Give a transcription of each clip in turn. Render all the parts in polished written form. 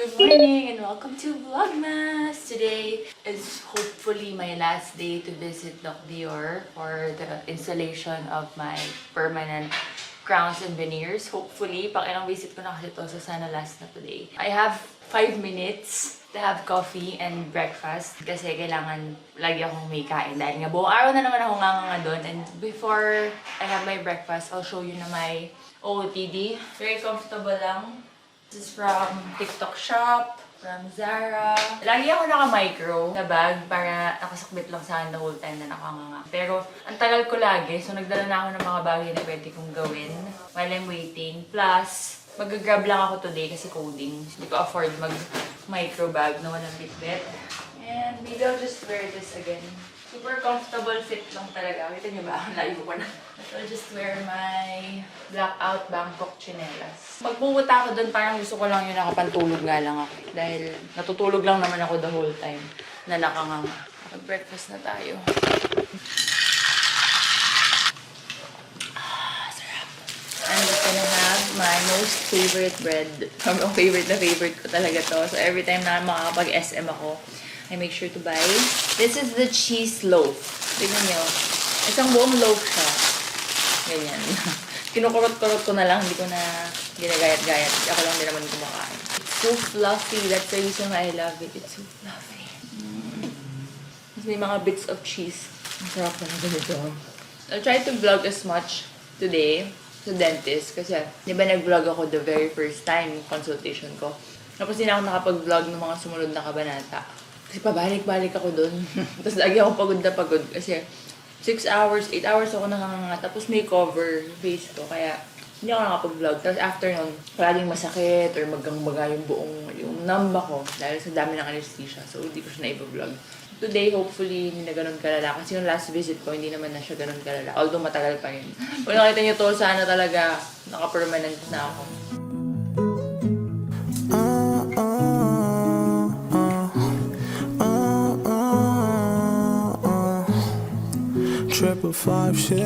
Good morning and welcome to Vlogmas! Today is hopefully my last day to visit Doc Dior for the installation of my permanent crowns and veneers. Hopefully, pang ilang visit ko na kasi ito, so sana last na today. I have 5 minutes to have coffee and breakfast kasi kailangan lagi akong may kain dahil nga buong araw na naman ako nga doon. And before I have my breakfast, I'll show you na my OOTD. Very comfortable lang. This is from TikTok Shop, from Zara. Lagi ako naka-micro na bag para nakasakbit lang sa akin the whole time na nakanganga. Pero ang tagal ko lagi, so nagdala na ako ng mga bagay na pwede kong gawin while I'm waiting. Plus, mag-grab lang ako today kasi coding. Hindi ko afford mag-micro bag na walang bitbit. And maybe I'll just wear this again. Super comfortable fit lang talaga. Kita niyo ba? Layo ko na. I'll just wear my blackout Bangkok chinelas. Pag pumunta ako doon, parang gusto ko lang yung nakapantulog nga lang ako. Dahil natutulog lang naman ako the whole time na nakanganga. Mag-breakfast na tayo. Sarap. I'm just gonna have my most favorite bread. Ang favorite na favorite ko talaga to. So every time na makakapag-SM ako, I make sure to buy. This is the cheese loaf. Tignan nyo. Isang buong loaf siya. Ganyan. Kinukurot-kurot ko na lang. Hindi ko na ginagayat-gayat. Ako lang din naman kumakain. It's so fluffy. That's the reason why I love it. It's so fluffy. May mga bits of cheese. Ang sarap na nito. I'll try to vlog as much today sa dentist. Kasi, di ba nag-vlog ako the very first time consultation ko. Tapos hindi na ako nakapag-vlog ng mga sumunod na kabanata. Kasi pabalik-balik ako doon. Tapos lagi ako pagod na pagod. Kasi 6 hours, 8 hours ako nakanganga. Tapos may cover face ko. Kaya hindi ako nakapag-vlog. Tapos after nun, palaging masakit or maggang-baga yung numb ako. Dahil sa dami ng anesthesia. So hindi ko siya na-vlog. Today, hopefully, hindi na ganun kalala. Kasi yung last visit ko, hindi naman na siya ganun kalala. Although matagal pa rin. Kung nakita niyo to, sana talaga naka-permanent na ako. Triple five shit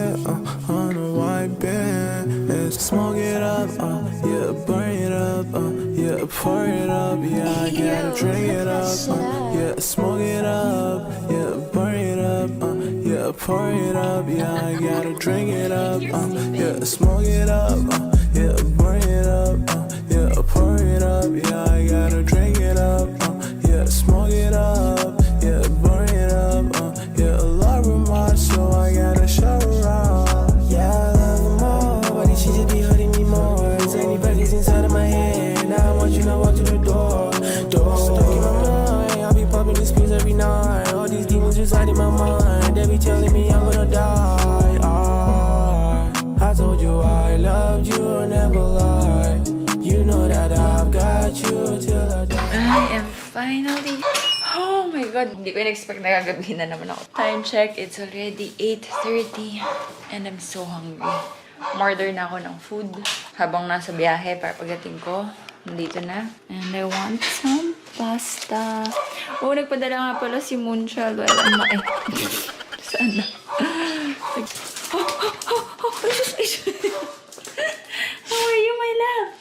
on a white band. And smoke it up, yeah, burn it up, yeah, pour it up, yeah, I gotta drink it up, yeah, smoke it up, yeah, burn it up, yeah, pour it up, yeah, I gotta drink it up, yeah, smoke it up, yeah, burn it up, yeah, pour it up, yeah, I gotta drink it up, yeah, smoke it up, yeah, burn it up, yeah, a lot of my so I gotta show around. Yeah, I love them all, but she just be hurting me more. Tiny burgers inside of my head. Now I want you to walk to the door. Stuck in my mind, I be popping these pills every night. All these demons inside in my mind, they be telling me I'm gonna die. I told you I loved you, never lie. You know that I've got you till I die. I am finally... Oh my God! Hindi ko in-expect na gagabihin na naman ako. Time check, it's already 8:30 and I'm so hungry. Order na ako ng food habang nasa biyahe para pagdating ko. Nandito na. And I want some pasta. Oh, nagpadala nga pala si Moonchild. Well, saan na? How are you, my love?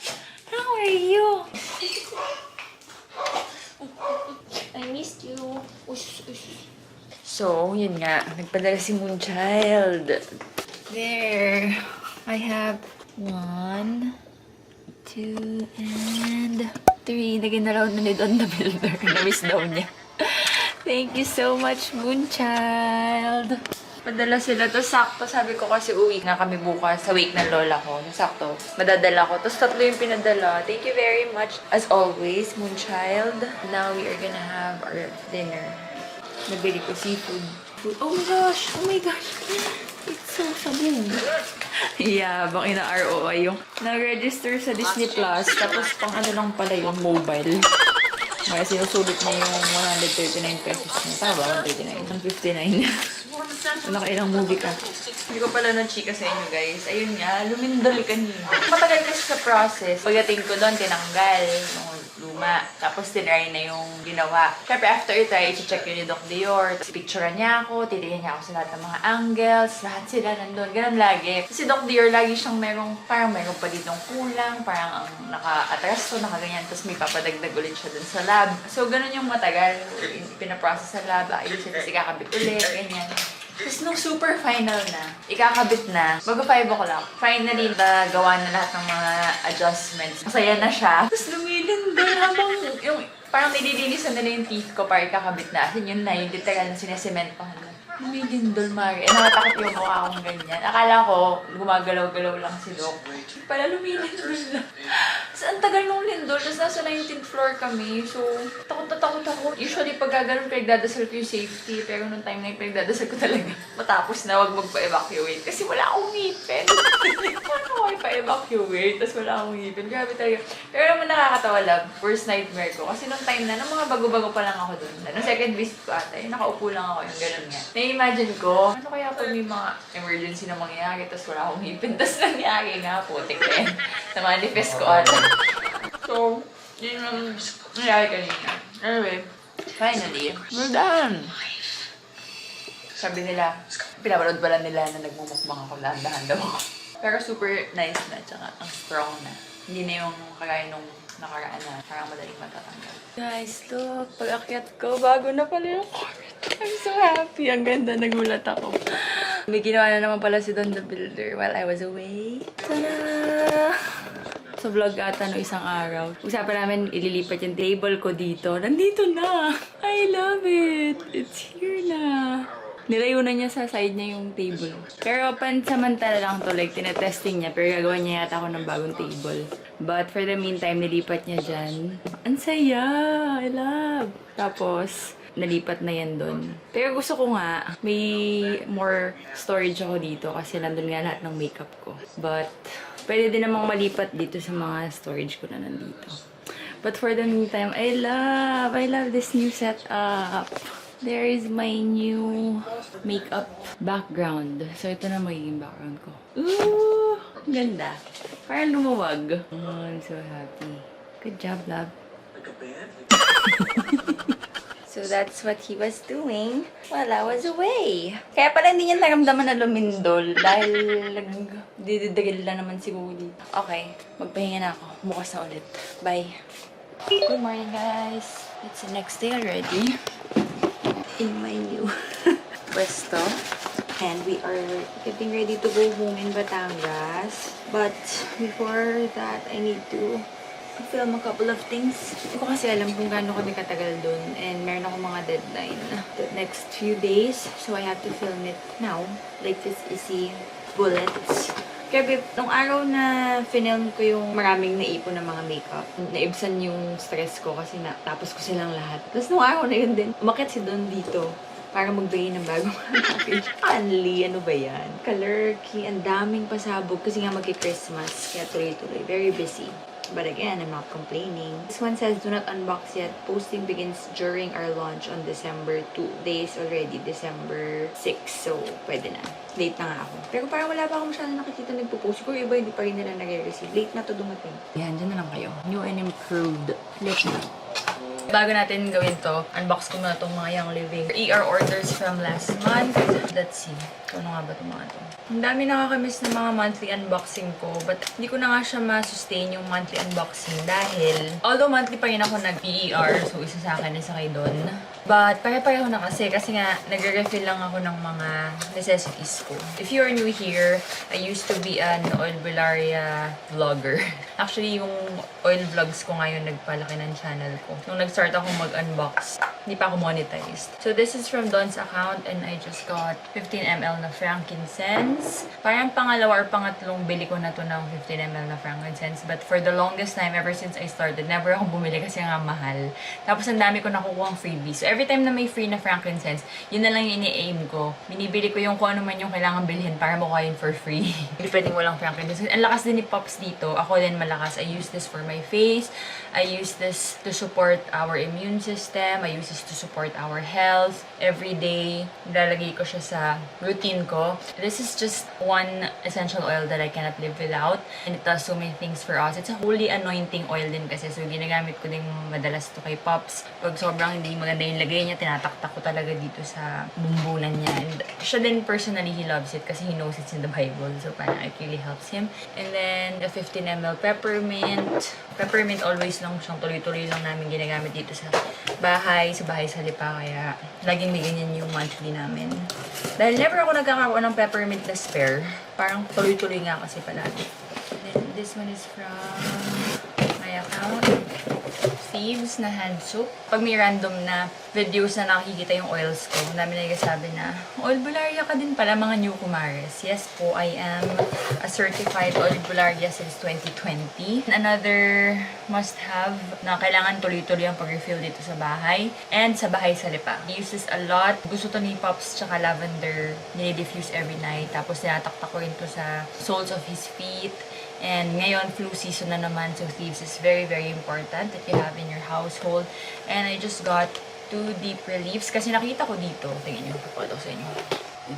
How are you? I missed you. So, yun nga. Nagpadala si Moonchild. There. I have 1, 2, and 3. Naginalaw na ni Don the Builder. Na-miss daw niya. Thank you so much, Moonchild. Padala sila to. Sakto. Sabi ko kasi uwi nga kami bukas sa wake ng lola ko. Sakto. Madadala ko. Tapos 3 yung pinadala. Thank you very much. As always, Moonchild. Now we are gonna have our dinner. Nabili ko seafood. Oh my gosh! Oh my gosh! It's so sabog. Yeah, bang ina-ROI yung nag-register sa Disney Plus. Tapos pang ano lang pala yung mobile. Kaya sinusulit na yung 139 pesos niya. Tama ba? 139? 159. Nakailang movie ka. Hindi ko pala na-chika sa inyo, guys. Ayun nga, lumindol kanina. Matagal kasi sa process. Pagdating ko doon, tinanggal. Mga luma luma. Tapos tinry na yung ginawa. Siyempre, after i-try, i-check yun ni Doc Dior. Tapos picturean niya ako, titignan niya ako sa lahat ng mga angles. Lahat sila nandun. Ganun lagi. Kasi Doc Dior, lagi siyang parang meron pa ditong kulang. Parang ang naka-atras to, nakaganyan. Tapos may papadagdag ulit siya dun sa lab. So, ganun yung matagal. Pinaprocess sa lab, ayusin, tapos ikakabit ulit, ganyan. Tapos nung super final na, ikakabit na, bago 5 o'clock, finally, nagawa na lahat ng mga adjustments. Masaya na siya. Tapos lumilindol habang yung, parang nililinisan nila yung teeth ko para ikakabit na. As in, yun na, yung literal na sinesemento ko na. Lumilindol, Mari. Nakatakot yung mukha akong ganyan. Akala ko, gumagalaw-galaw lang si Doc. Pala lumilindol lang. Tapos ang tagal nung lindol, tapos nasa 19th floor kami. So, takot na takot ako. Usually, pag gano'n, pinagdadasal ko yung safety. Pero nung time na yung pinagdadasal ko talaga, matapos na wag magpa-evacuate. Kasi wala akong ngipin. Paano ako ipa-evacuate? Tapos wala akong ngipin. Grabe talaga. Pero naman nakakatawa lang. Worst nightmare ko. Kasi nung time na, nung mga bago-bago pa lang ako doon. Nung second visit ko ata, yung nakaupo lang ako yung gano'n nga. Na-imagine ko, ano kaya pag may mga emergency na mangyayari, tapos wala akong ngipin, tapos nangyari nga, putik na yun. Na-manifest ko ata. So, yun ang nangyari kanina. Anyway, finally, we're done! Sabi nila, pinapanood pala nila na nagmumukbang ako, dahan-dahan daw ako. Pero super nice na, tsaka ang strong na. Hindi na yung kagaya nung nakaraan na parang madaling matatanggal. Guys, look, pag-akyat ko, bago na pala yung comment. I'm so happy. Ang ganda, nagulat ako. May ginawa na naman pala si Don the Builder while I was away. Tada! Sa vlog ata no isang araw. Usapan namin ililipat yung table ko dito. Nandito na! I love it! It's here na! Nilayo na niya sa side niya yung table. Pero pansamantala lang to, like, tinetesting niya. Pero gagawin niya yata ako ng bagong table. But for the meantime, nilipat niya dyan. Ang saya! I love! Tapos, nalipat na yan doon. Pero gusto ko nga, may more storage ako dito kasi nandun nga lahat ng makeup ko. But, pwede din namang malipat dito sa mga storage ko na nandito. But for the meantime, I love this new setup. There is my new makeup background. So, ito na magiging background ko. Ooh! Ganda. Parang lumuwag. Oh, I'm so happy. Good job, love. So, that's what he was doing while I was away. Kaya pala hindi niya naramdaman na lumindol dahil nagdididril na naman siguro dito. Okay, magpahinga na ako. Bukas na ulit. Bye. Good morning, guys. It's the next day already. In my new pwesto. And we are getting ready to go home in Batangas. But before that, I need to film a couple of things. Hindi ko kasi alam kung gaano kami katagal dun. And meron ako mga deadline the next few days. So I have to film it now. Like this easy bullets. Kaya babe, nung araw na film ko yung maraming naipon na mga makeup, naibsan yung stress ko kasi tapos ko silang lahat. Tapos nung araw na yun din, umakit si Don dito para magbigay ng bagong package. Anli, ano ba yan? Color-key, ang daming pasabog kasi nga magki-Christmas. Kaya tuloy-tuloy. Very busy. But again, I'm not complaining. This one says, do not unbox yet. Posting begins during our launch on December 2. Days already, December 6. So, pwede na. Late na nga ako. Pero parang wala pa ako masyadong nakikita nagpo-post. Siguro iba, hindi pa rin nila nare-receive. Late na to dumating. Yan, dyan na lang kayo. New and improved. Let's go. Bago natin gawin to, unbox ko na itong mga Young Living ER orders from last month. Let's see. Ano nga ba itong mga to? Ang dami nakakamiss ng mga monthly unboxing ko, but hindi ko na nga siya ma-sustain yung monthly unboxing dahil, although monthly pa rin ako nag-ER, so isa sa akin, isa kay Don. But pare-pareho na kasi nga nagre-refill lang ako ng mga necessities ko. If you are new here, I used to be an oil Bellaria vlogger. Actually, yung oil vlogs ko ngayon nagpalaki ng channel ko. Nung nag-start ako mag-unbox, hindi pa ako monetized. So this is from Don's account and I just got 15 ml na frankincense. Parang pangalawa or pangatlong bili ko na to ng 15 ml na frankincense. But for the longest time, ever since I started, never ako bumili kasi nga mahal. Tapos ang dami ko nakukuha freebies. So every time na may free na frankincense, yun na lang yung ini-aim ko. Binibili ko yung kung ano man yung kailangan bilhin para makuha yun for free. Hindi pwedeng walang frankincense. Ang lakas din ni Pops dito. Ako din malakas. I use this for my face. I use this to support our immune system. I use this to support our health. Every day, nilalagay ko siya sa routine ko. This is just one essential oil that I cannot live without. And it does so many things for us. It's a holy anointing oil din kasi. So, ginagamit ko din madalas to kay Pops. Pag sobrang hindi maganda yung lagay niya, tinataktak ko talaga dito sa bumbunan niya. And siya din personally, he loves it kasi he knows it's in the Bible. So, parang it really helps him. And then, the 15 ml peppermint. Peppermint always lang siyang tuloy-tuloy lang namin ginagamit dito sa bahay sa Lipa. Kaya, laging may ganyan yung monthly namin. Dahil never ako nagkakaroon ng peppermint na spare. Parang tuloy-tuloy nga kasi palagi. Then, this one is from my account. Thieves na hand soap. Pag may random na videos na nakikita yung oils ko, dami na nagsasabi na, oil bularia ka din pala mga new kumares. Yes po, I am a certified oil bularia since 2020. Another must-have na kailangan tuloy-tuloy ang pag-refill dito sa bahay and sa bahay sa Lipa. He uses a lot. Gusto to ni Pops tsaka lavender. Nilidifuse every night. Tapos tinataktak ko rin to sa soles of his feet. And ngayon, flu season na naman, so Thieves is very, very important that you have in your household. And I just got 2 deep reliefs kasi nakita ko dito. Tingnan nyo, papalo sa inyo.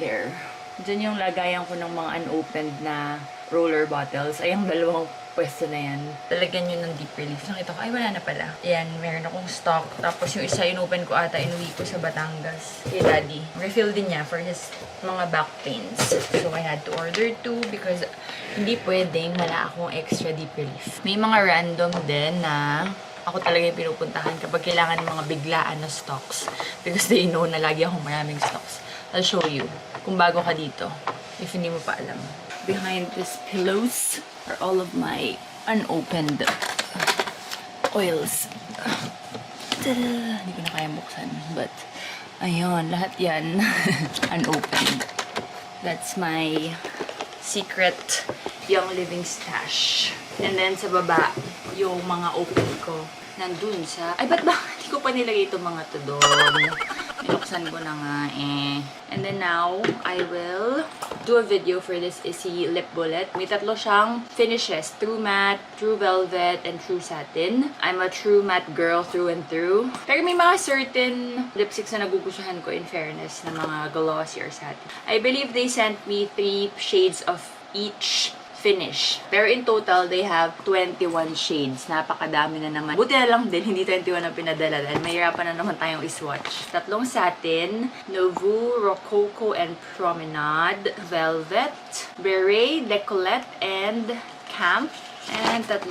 There. Diyan yung lagayan ko ng mga unopened na roller bottles. Ay, yung dalawang pwesto na yan. Talagyan nyo ng deep relief. Nakita ko, ay wala na pala. Ayan, meron akong stock. Tapos yung isa, inopen ko ata, inuwi ko sa Batangas. Kay Daddy. Refill din niya for his mga back pains. So, I had to order 2 because hindi pwedeng wala akong extra deep relief. May mga random din na ako talaga yung pinupuntahan kapag kailangan ng mga biglaan na stocks. Because they know na lagi akong maraming stocks. I'll show you kung bago ka dito. If hindi mo pa alam. Behind these pillows are all of my unopened oils. Ta-da! Hindi ko na kaya buksan. But, ayun, lahat yan unopened. That's my secret Young Living stash. And then sa baba, yung mga open ko nandun sa... Ay, ba't ba? Hindi ko pa nilagay itong mga to doon. Niluksan ko na nga eh. And then now, I will do a video for this Issey Lip Bullet. May tatlo siyang finishes. True Matte, True Velvet, and True Satin. I'm a True Matte girl through and through. Pero may mga certain lipsticks na nagugustuhan ko in fairness na mga glossy or satin. I believe they sent me 3 shades of each finish. Pero in total, they have 21 shades. Napakadami na naman. Buti na lang din, hindi 21 ang pinadala dahil mahirapan na naman tayong iswatch. 3 satin, Nouveau, Rococo, and Promenade, Velvet, Beret, Decolette, and Camp, and 3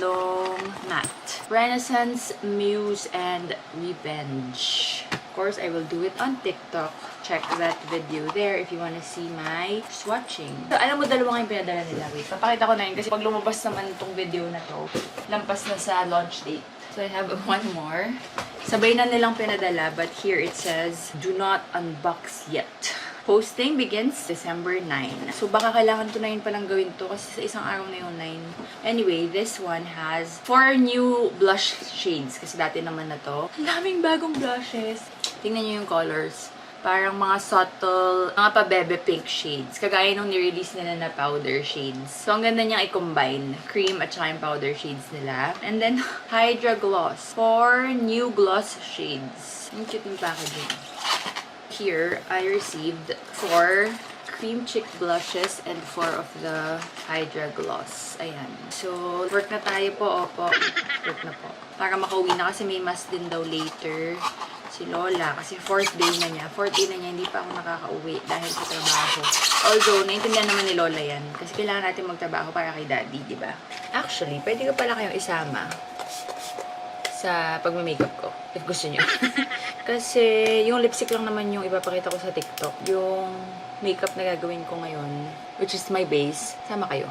matte. Renaissance, Muse, and Revenge. Of course, I will do it on TikTok. Check that video there if you wanna see my swatching. So, alam mo, 2 nga yung pinadala nila. Wait, papakita ko na yun kasi pag lumabas naman itong video na to, lampas na sa launch date. So, I have 1 more. Sabay na nilang pinadala, but here it says, do not unbox yet. Posting begins December 9. So, baka kailangan ko na yun palang gawin to kasi sa isang araw na yun 9. Anyway, this one has 4 new blush shades kasi dati naman na to. Ang daming bagong blushes. Tingnan nyo yung colors. Parang mga subtle, mga pa-bebe pink shades. Kagaya nung ni-release nila na powder shades. So, ang ganda niyang i-combine. Cream at saka yung powder shades nila. And then, Hydra Gloss. 4 new gloss shades. Ang cute yung packaging. Here, I received 4 cream chick blushes and 4 of the Hydra Gloss. Ayan. So, work na tayo po. Opo. Work na po. Para makauwi na kasi may mask din daw later si Lola. Kasi 4th day na niya. 4th day na niya, hindi pa ako nakakauwi dahil sa trabaho. Although, naintindihan naman ni Lola yan. Kasi kailangan natin magtrabaho para kay Daddy, di ba? Actually, pwede ko pala kayong isama sa pagme-makeup ko. If gusto niyo. Kasi, yung lipstick lang naman yung ipapakita ko sa TikTok. Yung makeup na gagawin ko ngayon, which is my base, sama kayo.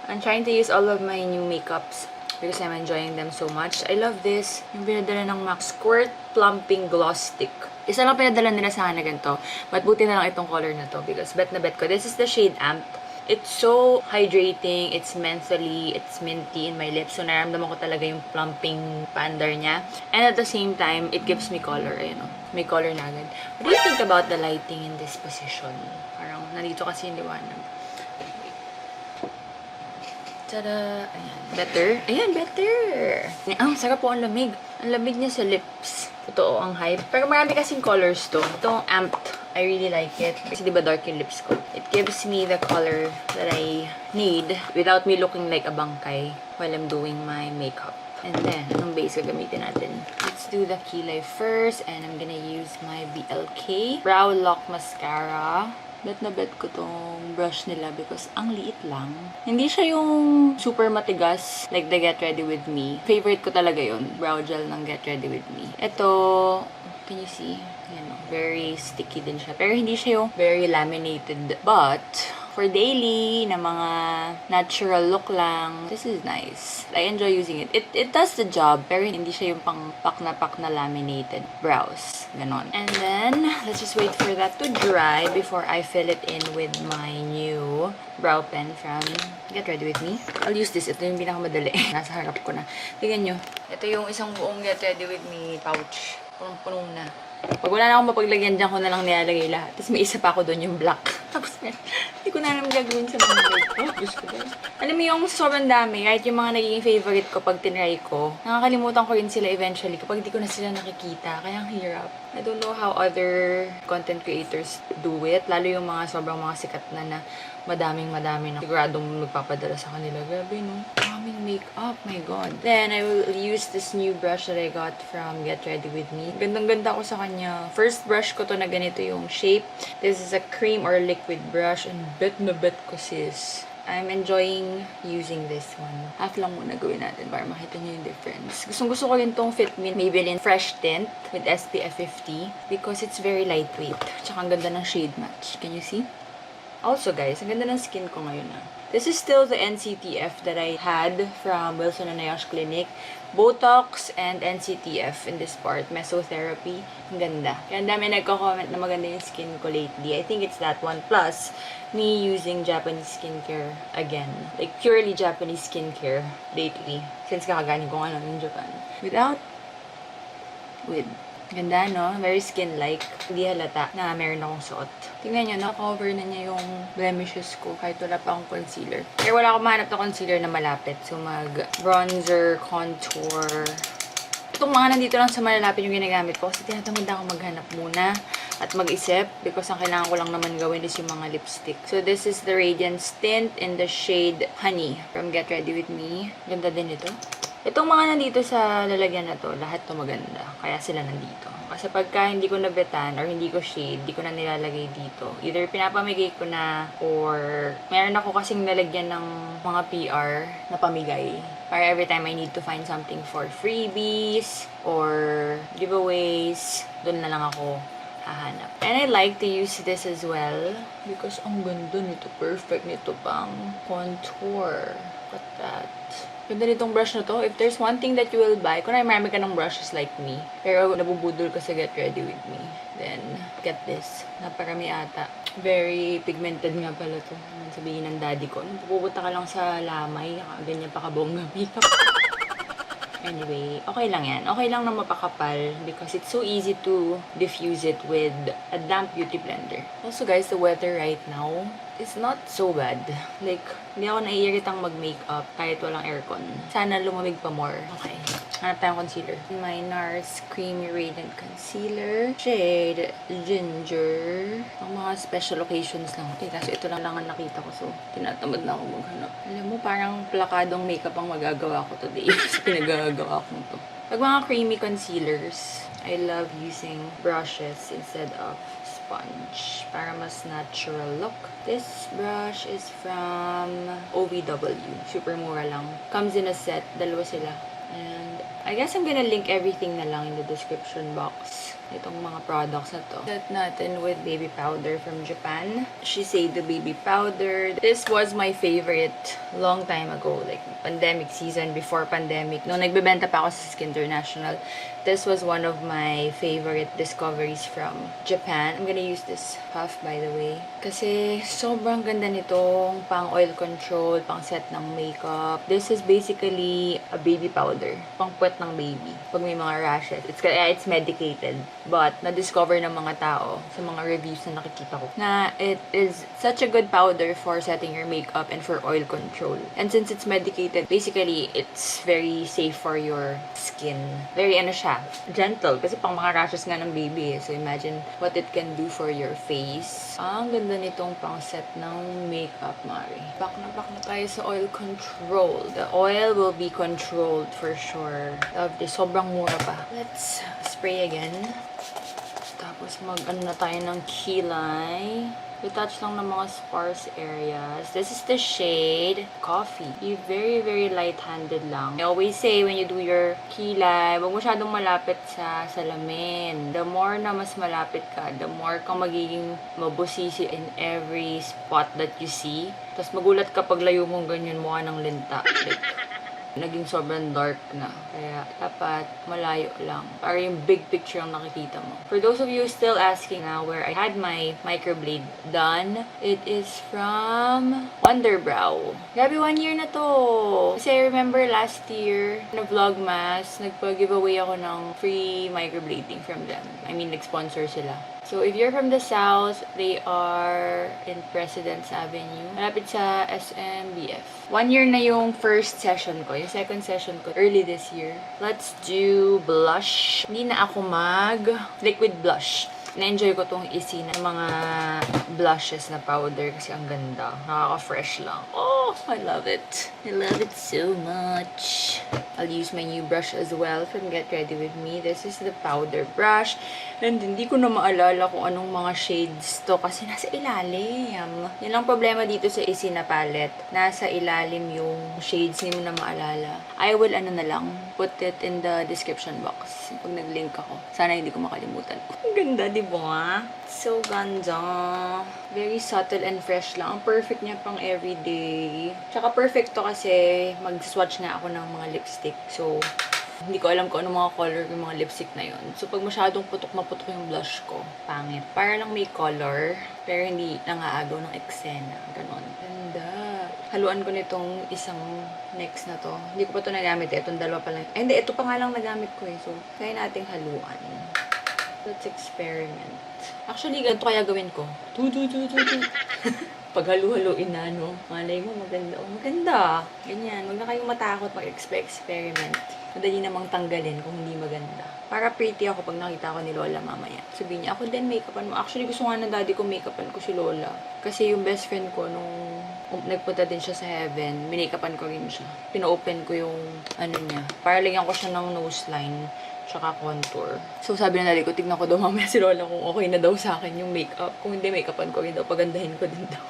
I'm trying to use all of my new makeups because I'm enjoying them so much. I love this. Yung pinadala ng MAC Squirt Plumping Gloss Stick. Isa lang pinadala nila sa akin na ganito. But buti na lang itong color na to because bet na bet ko. This is the shade Amp. It's so hydrating, it's mentally, it's minty in my lips. So, naramdaman ko talaga yung plumping pandar niya. And at the same time, it gives me color, ayun o. may color na agad. What do you think about the lighting in this position? Parang nandito kasi yung liwanag. Tada! Ayan. Better? Ayan, better! Sarap po ang lamig. Ang lamig niya sa lips. Totoo ang hype. Pero marami kasing colors to. Itong Amped, I really like it. Kasi diba dark yung lips ko. It gives me the color that I need without me looking like a bangkay while I'm doing my makeup. And then, anong base gagamitin natin? Let's do the kilay first. And I'm gonna use my BLK Brow Lock Mascara. Bet na bet ko tong brush nila because ang liit lang. Hindi siya yung super matigas like the Get Ready With Me. Favorite ko talaga yun. Brow gel ng Get Ready With Me. Ito, can you see? Yan o. Very sticky din siya. Pero hindi siya yung very laminated. But, for daily, na mga natural look lang, this is nice. I enjoy using it. It does the job, pero hindi siya yung pang pak na laminated brows. Ganon. And then, let's just wait for that to dry before I fill it in with my new brow pen from Get Ready With Me. I'll use this. Ito yung pinakamadali. Nasa harap ko na. Tingnan nyo. Ito yung isang buong Get Ready With Me pouch. Punong-punong na. Pag wala na akong mapaglagyan, dyan ko na lang nilalagay lahat. Tapos may isa pa ako doon, yung black. Tapos hindi ko na naman gagawin sa mga makeup. Gusto ko. Alam mo yung sobrang dami, kahit yung mga naging favorite ko pag tinry ko, nakakalimutan ko rin sila eventually kapag di ko na sila nakikita. Kaya ang hirap. I don't know how other content creators do it. Lalo yung mga sobrang mga sikat na madaming na siguradong magpapadala sa kanila. Grabe, no? Daming makeup. My God. Then, I will use this new brush that I got from Get Ready With Me. Gandang-ganda ko sa kanya. First brush ko to na ganito yung shape. This is a cream or liquid brush. And bet na bet ko, sis. I'm enjoying using this one. Half lang muna gawin natin para makita niyo yung difference. Gustong-gusto ko rin tong Fit Me Maybelline Fresh Tint with SPF 50 because it's very lightweight. Tsaka ang ganda ng shade match. Can you see? Also guys, ang ganda ng skin ko ngayon na. This is still the NCTF that I had from Wilson & Nayosh Clinic. Botox and NCTF in this part. Mesotherapy. Ang ganda. Kaya ang dami nagko-comment na maganda yung skin ko lately. I think it's that one. Plus, me using Japanese skincare again. Like, purely Japanese skincare lately. Since kakagaling ko nga in Japan. With. Ganda, no? Very skin-like. Hindi halata na meron akong suot. Tingnan nyo, na-cover na niya yung blemishes ko kahit wala pa akong concealer. Pero wala akong mahanap na concealer na malapit. So, mag-bronzer, contour. Itong mga nandito lang sa malalapit yung ginagamit ko kasi tinatamad ako maghanap muna at mag-isip because ang kailangan ko lang naman gawin is yung mga lipstick. So, this is the Radiance Tint in the shade Honey from Get Ready With Me. Ganda din ito. Itong mga nandito sa lalagyan na to, lahat to maganda. Kaya sila nandito. Kasi pagka hindi ko nabetan or hindi ko shade, hindi ko na nilalagay dito. Either pinapamigay ko na or meron ako kasing nalagyan ng mga PR na pamigay. Para every time I need to find something for freebies or giveaways, doon na lang ako hahanap. And I like to use this as well because ang ganda nito. Perfect nito pang contour. Look at that. Ganda nitong brush na to. If there's one thing that you will buy, kung marami ka ng brushes like me, pero nabubudol ka sa Get Ready With Me, then get this. Naparami ata. Very pigmented nga pala to. Sabihin ng daddy ko, pupunta ka lang sa lamay, ganyan pa kabongga makeup. Anyway, okay lang yan. Okay lang na mapakapal because it's so easy to diffuse it with a damp beauty blender. Also guys, the weather right now is not so bad. Like, hindi ako naiiritang mag-makeup kahit walang aircon. Sana lumamig pa more. Okay. Hanap tayong concealer. My NARS Creamy Radiant Concealer. Shade Ginger. Ang mga special occasions lang. Okay, kasi ito lang ang nakita ko. So, tinatamad na ako maghanap. Alam mo, parang plakadong makeup ang magagawa ko today. Kasi pinagagawa ko to. Pag mga creamy concealers, I love using brushes instead of sponge para mas natural look. This brush is from OVW. Super mura lang. Comes in a set. Dalawa sila. And I guess I'm gonna link everything na lang in the description box. Itong mga products na to. Set natin with baby powder from Japan. Shiseido baby powder. This was my favorite long time ago. Like, pandemic season, before pandemic. Nung nagbebenta pa ako sa Skin International, this was one of my favorite discoveries from Japan. I'm gonna use this puff, by the way. Kasi sobrang ganda nitong pang oil control, pang set ng makeup. This is basically a baby powder. Pang puwet ng baby. Pag may mga rashes. It's medicated. But, na-discover ng mga tao sa mga reviews na nakikita ko na it is such a good powder for setting your makeup and for oil control. And since it's medicated, basically, it's very safe for your skin. Very, siya, gentle. Kasi pang mga rashes nga ng baby. So, imagine what it can do for your face. Ang ganda nitong pang set ng makeup, Mari. Back na tayo sa oil control. The oil will be controlled for sure. Love this. Sobrang mura pa. Let's spray again. Tapos mag-ano na tayo ng kilay. Retouch lang ng mga sparse areas. This is the shade Coffee. Be very, very light-handed lang. I always say when you do your kilay, huwag masyadong malapit sa salamin. The more na mas malapit ka, the more kang magiging mabusisi in every spot that you see. Tapos magulat ka pag layo mong ganyan, mukha ng linta. Like, naging sobrang dark na. Kaya, dapat malayo lang. Para yung big picture ang nakikita mo. For those of you still asking where I had my microblade done, it is from Wonderbrow. Grabe, 1 year na to. Kasi I remember last year, na Vlogmas, nagpa-giveaway ako ng free microblading from them. I mean, nag-sponsor sila. So, if you're from the South, they are in President's Avenue. Malapit sa SMBF. 1 year na yung first session ko. Yung second session ko, early this year. Let's do blush. Hindi na ako liquid blush. Na-enjoy ko tong isi na mga blushes na powder kasi ang ganda. Nakaka-fresh lang. Oh, I love it. I love it so much. I'll use my new brush as well from Get Ready With Me. This is the powder brush. And hindi ko na maalala kung anong mga shades to kasi nasa ilalim. Yan lang problema dito sa isi na palette. Nasa ilalim yung shades, hindi mo na maalala. I will put it in the description box pag nag-link ako. Sana hindi ko makalimutan. Ang ganda, di ba? So ganda. Very subtle and fresh lang. Ang perfect niya pang everyday. Tsaka perfect to kasi mag-swatch nga ako ng mga lipstick. So, hindi ko alam kung ano mga color yung mga lipstick na yun. So, pag masyadong putok na putok yung blush ko, pangit. Para lang may color, pero hindi nangaagaw ng eksena. Ganon. Ganda. Haluan ko nitong isang next na to. Hindi ko pa to nagamit. Itong dalawa pa lang. Ay, hindi. Ito pa nga lang nagamit ko eh. So, kaya nating haluan. Let's experiment. Actually, ganito kaya gawin ko. Pag halu-haluin na, no? Malay mo, maganda. Oh, maganda. Ganyan. Huwag na kayong matakot mag-experiment. Madali namang tanggalin kung hindi maganda. Para pretty ako pag nakita ko ni Lola mamaya. Sabihin niya, ako din make-upan mo. Actually, gusto nga ng daddy ko make-upan ko si Lola. Kasi yung best friend ko, nung nagpunta din siya sa heaven, minake-upan ko rin siya. Pino-open ko yung, niya. Para lagyan ko siya ng nose line. Tsaka contour. So, sabi na daddy ko, tignan ko daw mamaya si Lola kung okay na daw sa akin yung makeup. Kung hindi, make-upan ko rin daw. Pagandahin ko din daw.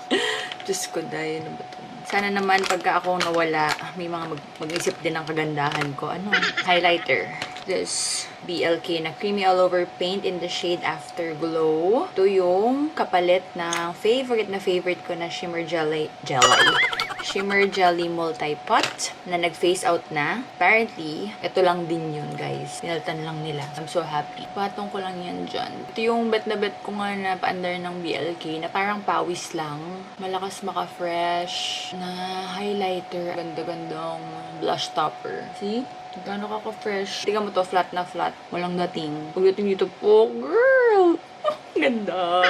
Diyos ko, dahil ano ba ito? Sana naman pagka ako nawala, may mga mag-isip din ng kagandahan ko. Highlighter. This BLK na Creamy All Over Paint in the shade Afterglow. Ito yung kapalit ng favorite ko na Shimmer Jelly Multi-Pot na nag-face out na. Apparently, ito lang din yun, guys. Pinalitan lang nila. I'm so happy. Patong ko lang yan dyan. Ito yung bet na bet ko nga na paandar ng BLK na parang pawis lang. Malakas maka-fresh na highlighter. Ganda-gandang blush topper. See? Gano'n ka-fresh. Tingnan mo to, flat na flat. Walang dating. Pagdating dito po, girl! Ganda.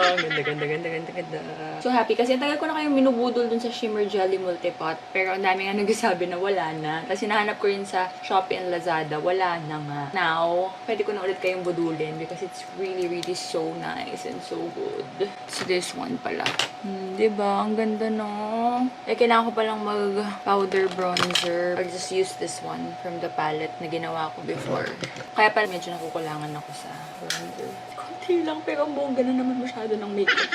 So happy kasi ang tagal ko na kayong minubudol dun sa Shimmer Jelly Multi-Pot. Pero ang dami nga nagsasabi na wala na. Kasi nahanap ko rin sa Shopee and Lazada. Wala na nga. Now, pwede ko na ulit kayong budulin because it's really, really so nice and so good. So this one pala. Diba? Ang ganda no? Kailangan ko palang mag-powder bronzer. I'll just use this one from the palette na ginawa ko before. Kaya pala medyo nakukulangan ako sa bronzer. Konti lang, pero ang bongga na naman masyado ng makeup.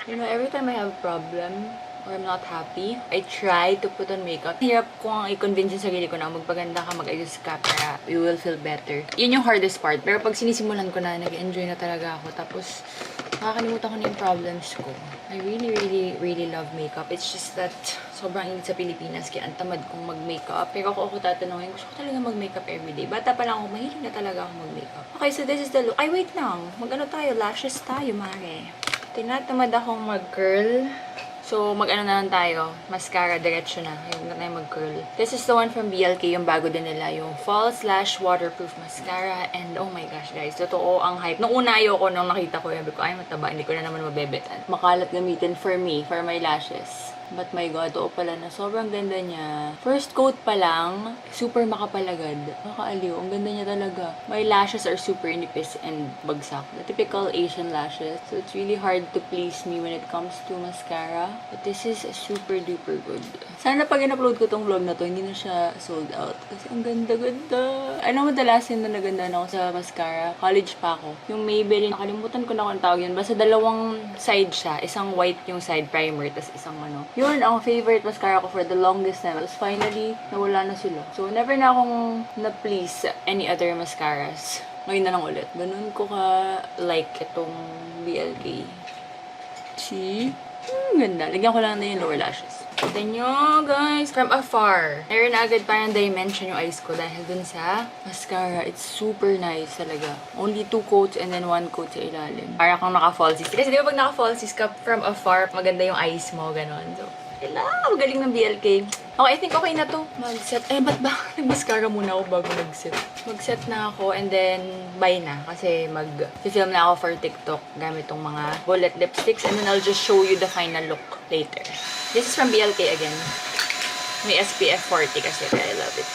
You know, every time I have a problem or I'm not happy, I try to put on makeup. Hirap ko ang i-convince yung sarili ko na magpaganda ka, mag-ayos ka para you will feel better. Yun yung hardest part. Pero pag sinisimulan ko na, nag-enjoy na talaga ako. Tapos, nakakalimutan ko na yung problems ko. I really love makeup. It's just that sobrang init sa Pilipinas kaya ang tamad kong mag-makeup. Pero ako tatanungin, gusto ko talaga mag-makeup everyday. Bata pa lang ako, mahilig na talaga ako mag-makeup. Okay, so this is the look. Ay, wait lang. Mag-ano tayo? Lashes tayo, mare. Tinatamad akong mag-curl. So, mag-ano na lang tayo. Mascara, diretso na. Huwag na tayo mag-curl. This is the one from BLK, yung bago din nila. Yung Fall/Waterproof Mascara. And oh my gosh, guys. Totoo ang hype. Nung una ayoko, nung nakita ko, sabi ko, ay mataba, hindi ko na naman mabebetan. Makalat gamitin for me, for my lashes. But my God, oo pala na. Sobrang ganda niya. First coat pa lang, super makapalagad. Makaaliw. Ang ganda niya talaga. My lashes are super nipis and bagsak. The typical Asian lashes. So it's really hard to please me when it comes to mascara. But this is super duper good. Sana pag in-upload ko tong vlog na to, hindi na siya sold out. Kasi ang ganda-ganda. Alam mo, dalasin na naganda na ako sa mascara. College pa ako. Yung Maybelline, nakalimutan ko na kung tawag yun. Basta dalawang side siya. Isang white yung side primer, tas isang ano. Yun, ang favorite mascara ko for the longest time. Tapos finally, nawala na sila. So, never na akong na-please any other mascaras. Ngayon na lang ulit. Ganun ko ka like itong BLK. See? Ganda. Lagyan ko lang na yung lower lashes. Kita nyo, guys. From afar. Meron na agad parang dimension yung eyes ko dahil dun sa mascara. It's super nice talaga. Only 2 coats and then 1 coat sa ilalim. Para kang naka-falsies. Kasi di ba pag naka-falsies ka from afar, maganda yung eyes mo, ganon. So, galing ng BLK. Okay, I think okay na to. Mag-set. Eh, ba't ba? Nag-mascara muna ako bago mag-set. Mag-set na ako and then bye na. Kasi mag-film na ako for TikTok gamit tong mga bullet lipsticks and then I'll just show you the final look later. This is from BLK again. May SPF 40 kasi kaya I love it.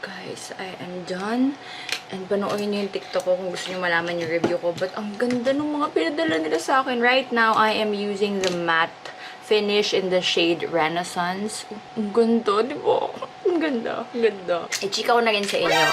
Guys, I am done. And panoorin nyo yung TikTok ko kung gusto nyo malaman yung review ko. But ang ganda ng mga pinadala nila sa akin. Right now, I am using the matte finish in the shade Renaissance. Ang ganda, di ba? Ang ganda, ang ganda. I-chika ko na rin sa inyo.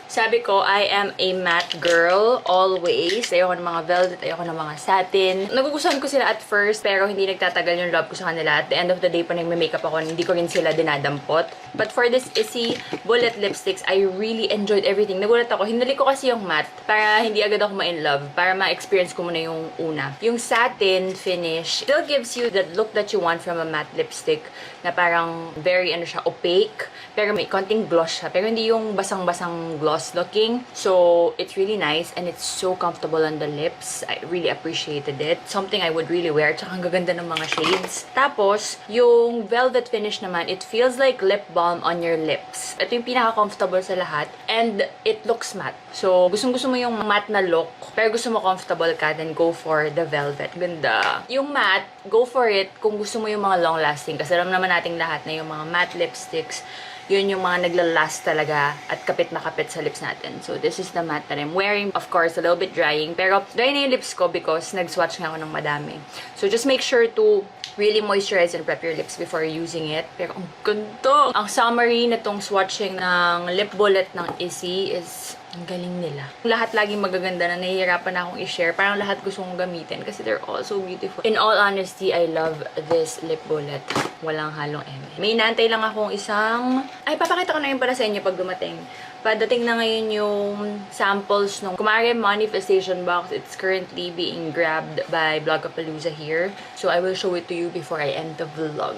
Sabi ko, I am a matte girl, always. Ayoko ng mga velvet, ayoko ng mga satin. Nagugustuhan ko sila at first, pero hindi nagtatagal yung love ko sa kanila. At the end of the day, pa nagme-makeup ako, hindi ko rin sila dinadampot. But for this Issey bullet lipsticks, I really enjoyed everything. Nagulat ako, hinali ko kasi yung matte para hindi agad ako ma-in love, para ma-experience ko muna yung una. Yung satin finish still gives you the look that you want from a matte lipstick na parang very, opaque. Pero may konting gloss siya. Pero hindi yung basang-basang gloss looking. So, it's really nice and it's so comfortable on the lips. I really appreciated it. Something I would really wear. Tsaka ang gaganda ng mga shades. Tapos, yung velvet finish naman, it feels like lip balm on your lips. Ito yung pinaka-comfortable sa lahat. And it looks matte. So, gustong-gusto mo yung matte na look, pero gusto mo comfortable ka, then go for the velvet. Ganda. Yung matte, go for it kung gusto mo yung mga long-lasting. Kasi alam naman nating lahat na yung mga matte lipsticks, yun yung mga naglalast talaga at kapit na kapit sa lips natin. So, this is the matte that I'm wearing. Of course, a little bit drying. Pero, dry na yung lips ko because nag-swatch nga ako ng madami. So, just make sure to really moisturize and prep your lips before using it. Pero, ang ganda! Ang summary na tong swatching ng lip bullet ng Issey is ang galing nila. Lahat laging magaganda na nahihirapan na akong i-share. Parang lahat gusto kong gamitin kasi they're all so beautiful. In all honesty, I love this lip bullet. Walang halong eme. May inaantay lang akong isang... Ay, papakita ko na yun para sa inyo pag dumating. Padating na ngayon yung samples ng Kumare Manifestation Box. It's currently being grabbed by Vlogapalooza here. So, I will show it to you before I end the vlog.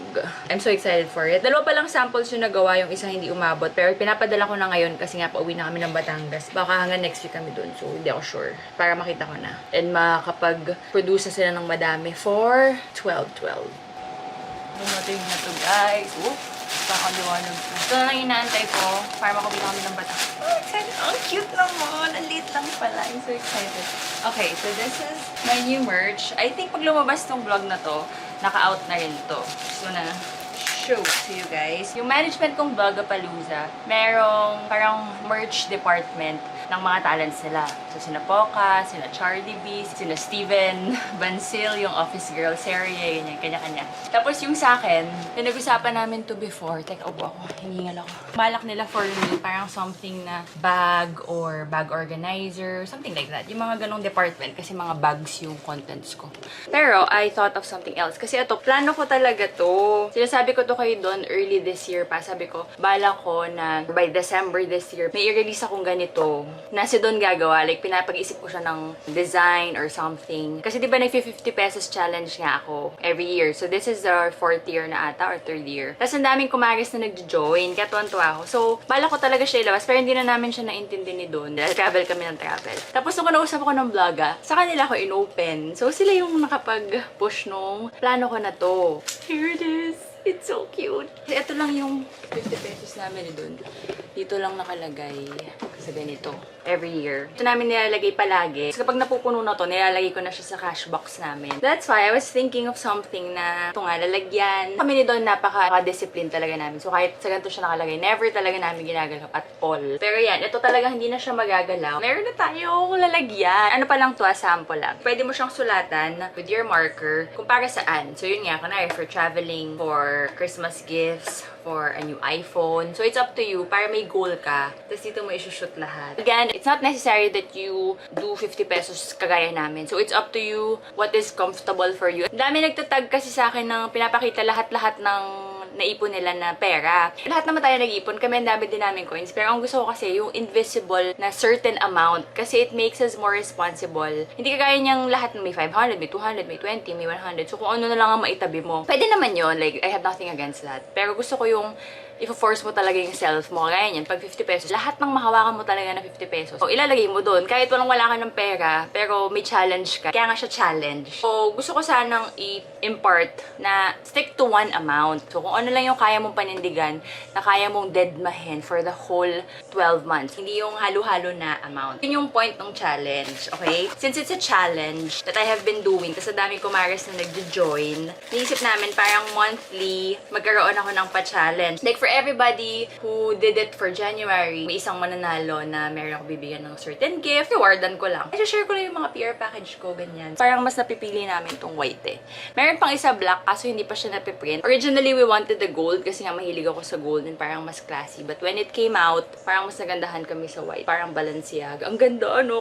I'm so excited for it. Dalawa pa lang samples yung nagawa, yung isang hindi umabot. Pero pinapadala ko na ngayon kasi nga pauwi na kami ng Batangas. Baka hanggang next week kami dun. So, hindi ako sure. Para makita ko na. And makapag-produce na sila ng madami for 12/12. Dumating na to, guys. Pakaliwanag ko. Ito na lang inaantay ko para makabili kami ng bata. Oh, excited. Ang cute naman. Ang liit lang pala. I'm so excited. Okay, so this is my new merch. I think pag lumabas tong vlog na to, naka-out na rin to. So na show to you guys. Yung management kong Vlogapalooza, merong parang merch department ng mga talents nila. So, sina Poca, sina Charlie B, sina Steven Bansil, yung office girl, Serie, ganyan, kanya-kanya. Tapos yung sa akin, pinag-usapan namin to before. Teka, upo ako. Hiningal ako. Balak nila for me, parang something na bag or bag organizer, something like that. Yung mga ganong department, kasi mga bags yung contents ko. Pero, I thought of something else. Kasi ito, plano ko talaga to. Sinasabi ko to kayo doon early this year pa. Sabi ko, balak ko na by December this year, may i-release akong ganito na si Don gagawa. Like, pinapag-isip ko siya ng design or something. Kasi di ba nag-50 pesos challenge nga ako every year. So, this is our 4th year na ata or 3rd year. Tapos, ang daming kumaris na nag-join. Kaya tuwan-tuwa ako. So, bala ko talaga siya ilabas. Pero hindi na namin siya naintindi ni Don. Dahil travel kami ng travel. Tapos, nung nausap ako ng vloga, sa kanila ako in-open. So, sila yung nakapag-push nung plano ko na to. Here it is. It's so cute. Ito lang yung 50 pesos namin doon. Dito lang nakalagay sa ganito. Every year. Ito namin nilalagay palagi. So kapag napupuno na to, nilalagay ko na siya sa cash box namin. That's why I was thinking of something na ito nga, lalagyan. Kami ni Don, napaka-discipline talaga namin. So kahit sa ganito siya nakalagay, never talaga namin ginagalaw at all. Pero yan, ito talaga hindi na siya magagalaw. Meron na tayong lalagyan. Ano pa lang to, sample lang. Pwede mo siyang sulatan with your marker kung para saan. So yun nga, kunwari for traveling, for Christmas gifts, for a new iPhone. So, it's up to you para may goal ka. Tapos dito mo isushoot lahat. Again, it's not necessary that you do 50 pesos kagaya namin. So, it's up to you what is comfortable for you. Ang dami nagtatag kasi sa akin ng pinapakita lahat-lahat ng naipon nila na pera. Lahat naman tayo nag-ipon. Kami ang dami din namin coins. Pero ang gusto ko kasi yung invisible na certain amount. Kasi it makes us more responsible. Hindi kagaya niyang lahat may 500, may 200, may 20, may 100. So kung ano na lang ang maitabi mo. Pwede naman yun. Like, I have nothing against that. Pero gusto ko yung i-force mo talaga yung self mo. Kaya yan, pag 50 pesos, lahat ng mahawakan mo talaga na 50 pesos. So, ilalagay mo doon. Kahit wala ka ng pera, pero may challenge ka. Kaya nga siya challenge. So, gusto ko sanang i-impart na stick to one amount. So, kung ano lang yung kaya mong panindigan, na kaya mong deadmahin for the whole 12 months. Hindi yung halo-halo na amount. Yun yung point ng challenge, okay? Since it's a challenge that I have been doing, kasi dami kumares na nag-join, niisip namin parang monthly, magkaroon ako ng pa-challenge. Like, for everybody who did it for January, may isang mananalo na meron ako bibigyan ng certain gift. Rewardan ko lang. I-share ko lang yung mga PR package ko, ganyan. Parang mas napipili namin tong white eh. Meron pang isa black, kaso hindi pa siya napiprint. Originally, we wanted the gold kasi nga mahilig ako sa gold and parang mas classy. But when it came out, parang mas nagandahan kami sa white. Parang Balenciaga. Ang ganda, ano?